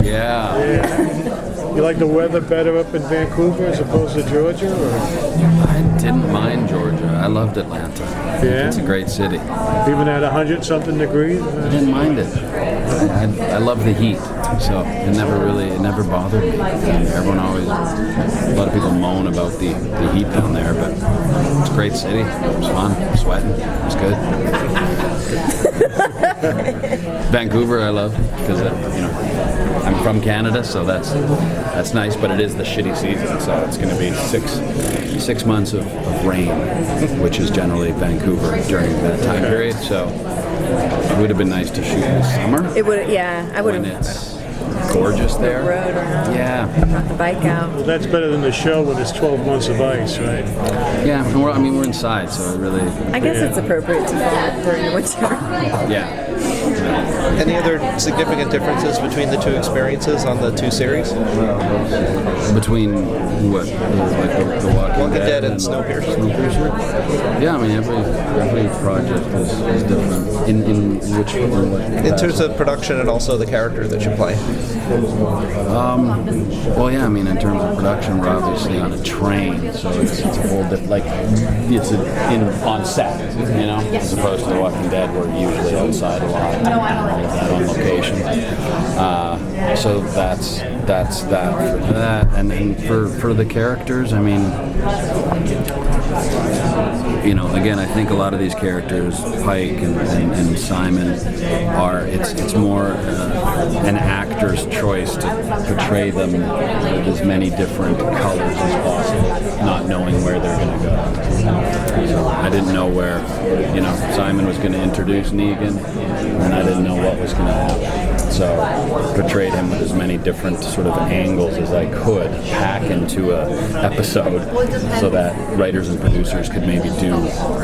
Yeah. Yeah. You like the weather better up in Vancouver as opposed to Georgia? Or? I didn't mind Georgia. I loved Atlanta. Yeah? It's a great city. Even at 100-something degrees? I didn't mind it. I love the heat, so it never bothered me. Everyone always, a lot of people moan about the heat down there, but it's a great city. It was fun. Sweating. It was good. Vancouver, I love because I'm from Canada, so that's nice. But it is the shitty season, so it's going to be six months of rain, which is generally Vancouver during that time period. So it would have been nice to shoot in the summer. It would, yeah. I would have. When it's gorgeous there. Road around. Yeah. Brought the bike out. Well, that's better than the show when it's 12 months of ice, right? Yeah, and we're inside, so it really. I guess it's appropriate to go during the winter. Yeah. Any other significant differences between the two experiences on the two series? Between what? Like the Walking Dead and Snowpiercer? Yeah, I mean every project is different. In which in terms of production and also the character that you play. Well, yeah, I mean in terms of production, we're obviously on a train, so it's a whole different. On set, as opposed to The Walking Dead, we're usually outside a lot. On location. So that's that for that. And then for the characters, I mean, again, I think a lot of these characters, Pike and Simon, it's more an actor's choice to portray them with as many different colors as possible, not knowing where they're going to go. So I didn't know where, Simon was going to introduce Negan, and I didn't know what was going to happen. So portrayed him with as many different sort of angles as I could pack into a episode, so that writers and producers could maybe do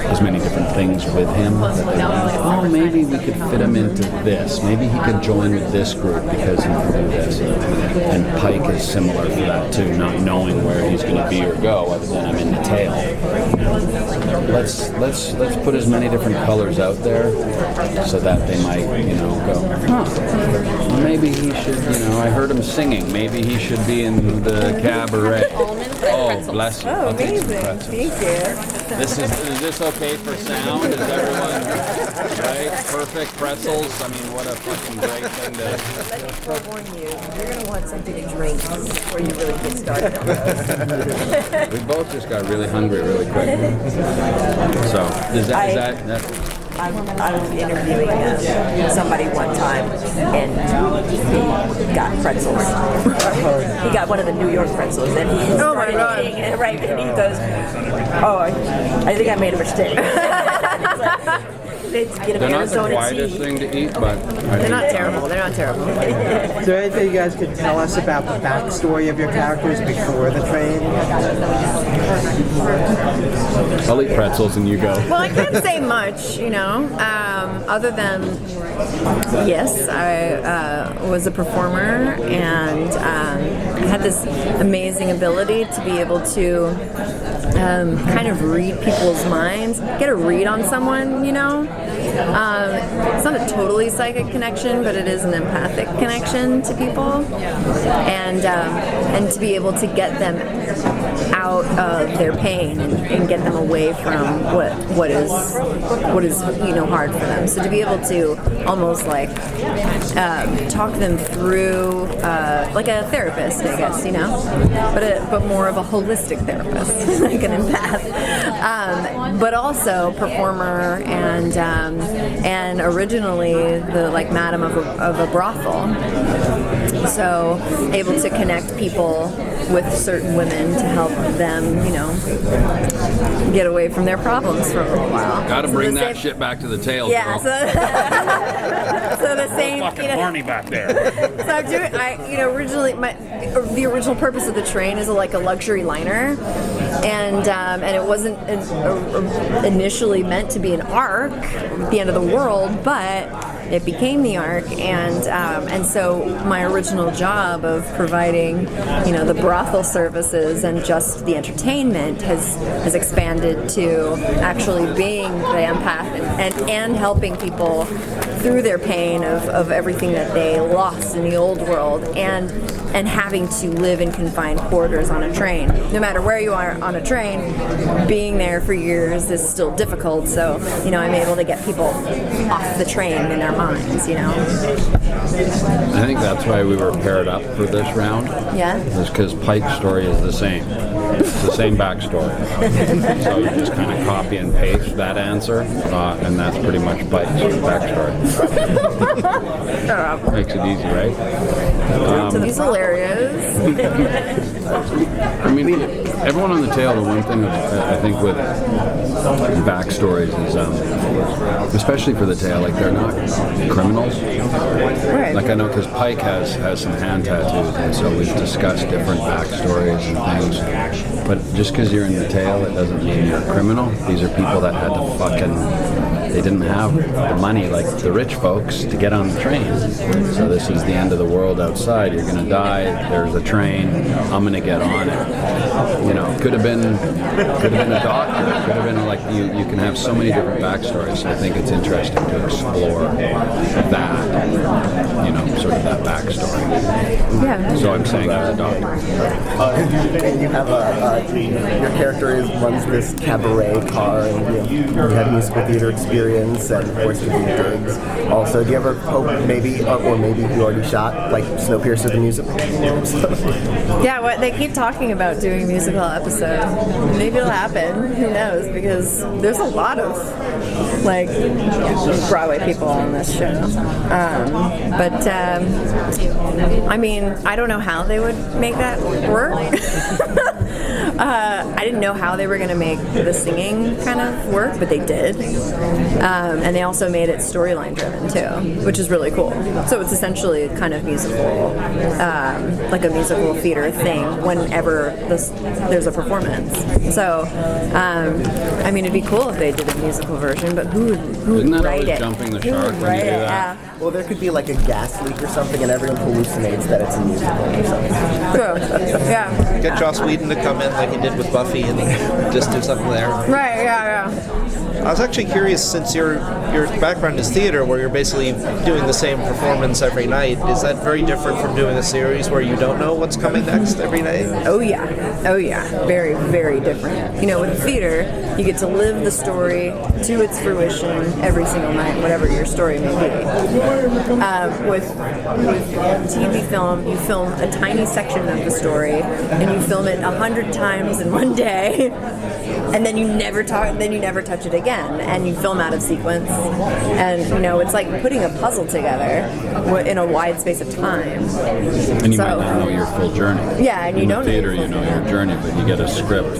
as many different things with him that they wanted. Maybe we could fit him into this. Maybe he could join with this group because he can do this. And Pike is similar for that too, not knowing where he's going to be or go other than I'm in the tail. Let's put as many different colors out there so that they might, go, maybe he should, I heard him singing. Maybe he should be in the cabaret. Oh, bless you. Oh, amazing. Thank you. Is this okay for sound? Is everyone right? Perfect pretzels. I mean, what a fucking great thing to. Let me forewarn you. You're gonna want something to drink before you really get started on this. We both just got really hungry really quick. So is that? I was interviewing somebody one time, and he got pretzels. He got one of the New York pretzels, and he started eating it, right? And he goes, "Oh, I think I made a mistake." They're not the quietest thing to eat, but they're not terrible. They're not terrible. Is there anything you guys could tell us about the backstory of your characters before the train? I'll eat pretzels and you go. Well, I can't say much, other than, yes, I was a performer and I had this amazing ability to be able to kind of read people's minds, get a read on someone, It's not a totally psychic connection, but it is an empathic connection to people, and to be able to get them out of their pain and get them away from what is hard for them. So to be able to almost like talk them through like a therapist, I guess, but more of a holistic therapist, like an empath, but also performer and originally the like madam of a brothel. So able to connect people with certain women to help them, get away from their problems for a little while. Got to bring that shit back to the tail. Yeah. Girl. So the same. Fucking horny back there. So I'm doing. Originally the original purpose of the train is like a luxury liner, and it wasn't initially meant to be an arc, the end of the world, but it became the arc, and so my original job of providing, the brothel services and just the entertainment has expanded to actually being the empath and helping people through their pain of everything that they lost in the old world, and having to live in confined quarters on a train. No matter where you are on a train, being there for years is still difficult. So, I'm able to get people off the train in their minds, I think that's why we were paired up for this round. Yeah. Is because Pike's story is the same. It's the same backstory. So you just kind of copy and paste that answer, and that's pretty much Pike's backstory. Makes it easy, right? He's hilarious. I mean, everyone on the tail, the one thing I think with backstories is, especially for the tail, like they're not criminals. Right. Like I know because Pike has some hand tattoos, and so we've discussed different backstories and things. But just because you're in the tail, it doesn't mean you're a criminal. These are people that had to they didn't have the money like the rich folks to get on the train. So this is the end of the world outside. You're gonna die. There's a train. I'm gonna get on it. Could have been a doctor. Could have been like you can have so many different backstories. So I think it's interesting to explore that. Sort of that backstory. Yeah. So I'm saying I was a doctor. And you have your character runs this cabaret car, and you have musical theater experience, and of course you do gigs. Also, do you ever hope maybe, or maybe you already shot like Snowpiercer the musical? Yeah, they keep talking about doing musical episodes. Maybe it'll happen. Who knows? Because there's a lot of Broadway people on this show. I mean, I don't know how they would make that work. I didn't know how they were going to make the singing kind of work, but they did. And they also made it storyline driven too, which is really cool. So it's essentially kind of musical, like a musical theater thing whenever there's a performance. So, I mean, it'd be cool if they did a musical version, but who Isn't that would write always it? jumping the Who shark would when you write do it? that? Yeah. Well, there could be like a gas leak or something, and everyone hallucinates that it's a musical or something. True. Yeah. Get Joss Whedon to come in like he did with Buffy and just do something there. Right. Yeah. I was actually curious, since your background is theater, where you're basically doing the same performance every night, is that very different from doing a series where you don't know what's coming next every night? Oh yeah. Very, very different. With theater, you get to live the story to its fruition every single night, whatever your story may be. With TV film, you film a tiny section of the story, and you film it 100 times in one day, and then you never touch it again, and you film out of sequence. And it's like putting a puzzle together in a wide space of time. And you might not know your full journey. Yeah, and you in don't the know theater, you know your journey, but you get a script.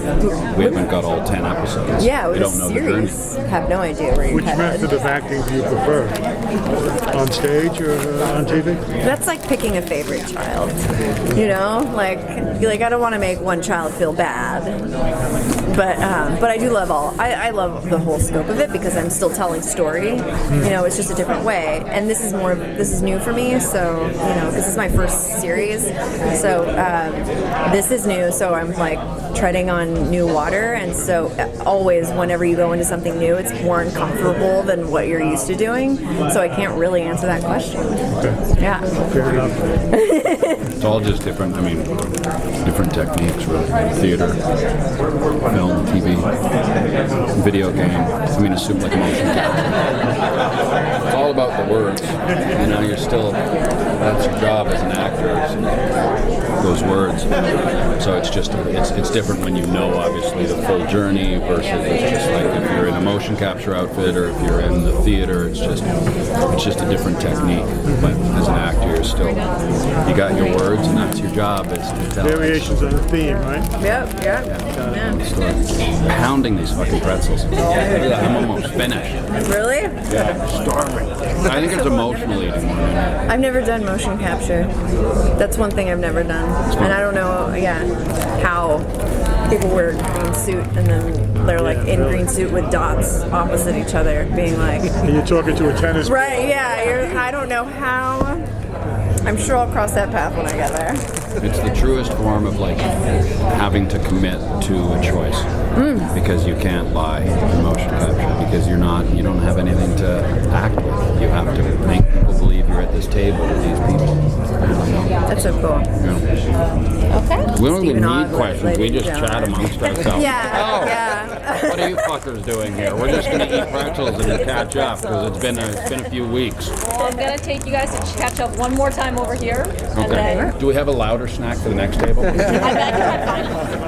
We haven't got all 10 episodes. Yeah, with you don't a know the journey. series, have no idea where you're Which headed. method of acting do you prefer? On stage or on TV? That's like picking a favorite child. Like I don't want to make one child feel bad, but I do love I love the whole scope of it because I'm still telling story. It's just a different way, and this is new for me. So this is my first series, so this is new. So I'm like treading on new water, and so always whenever you go into something new, it's more uncomfortable than what you're used to doing. So I can't really answer that question. Okay. Yeah. Fair enough. It's all just different, different techniques, really. Theater, film, TV, video game. It's super like a motion capture. It's all about the words. You're still, that's your job as an actor, is those words. So it's just, it's different when obviously, the full journey versus it's just like if you're in a motion capture outfit or if you're in the theater, it's just a different technique. But as an actor, you're still, you got your words and that's your job is to tell. Variations on the theme, right? Yep. Yeah. Pounding these fucking pretzels. I'm almost finished. Really? Yeah, I'm starving. I think it's emotional eating more than anything. I've never done motion capture. That's one thing I've never done. And I don't know, how people wear a green suit and then they're like in green suit with dots opposite each other, being like... And you're talking to a tennis Right, yeah. I don't know how... I'm sure I'll cross that path when I get there. It's the truest form of like having to commit to a choice because you can't lie in motion capture because you don't have anything to act with. You have to make people believe you're at this table with these people. That's so cool. Okay. We don't Stephen even Ogg, need questions. We ladies just and chat gentlemen. amongst ourselves. Yeah, Oh, yeah. what are you fuckers doing here? We're just gonna eat pretzels and catch up because it's been a few weeks. Well, I'm gonna take you guys to catch up one more time over here. And Okay. then Do we have a louder snack for the next table? I bet you have final.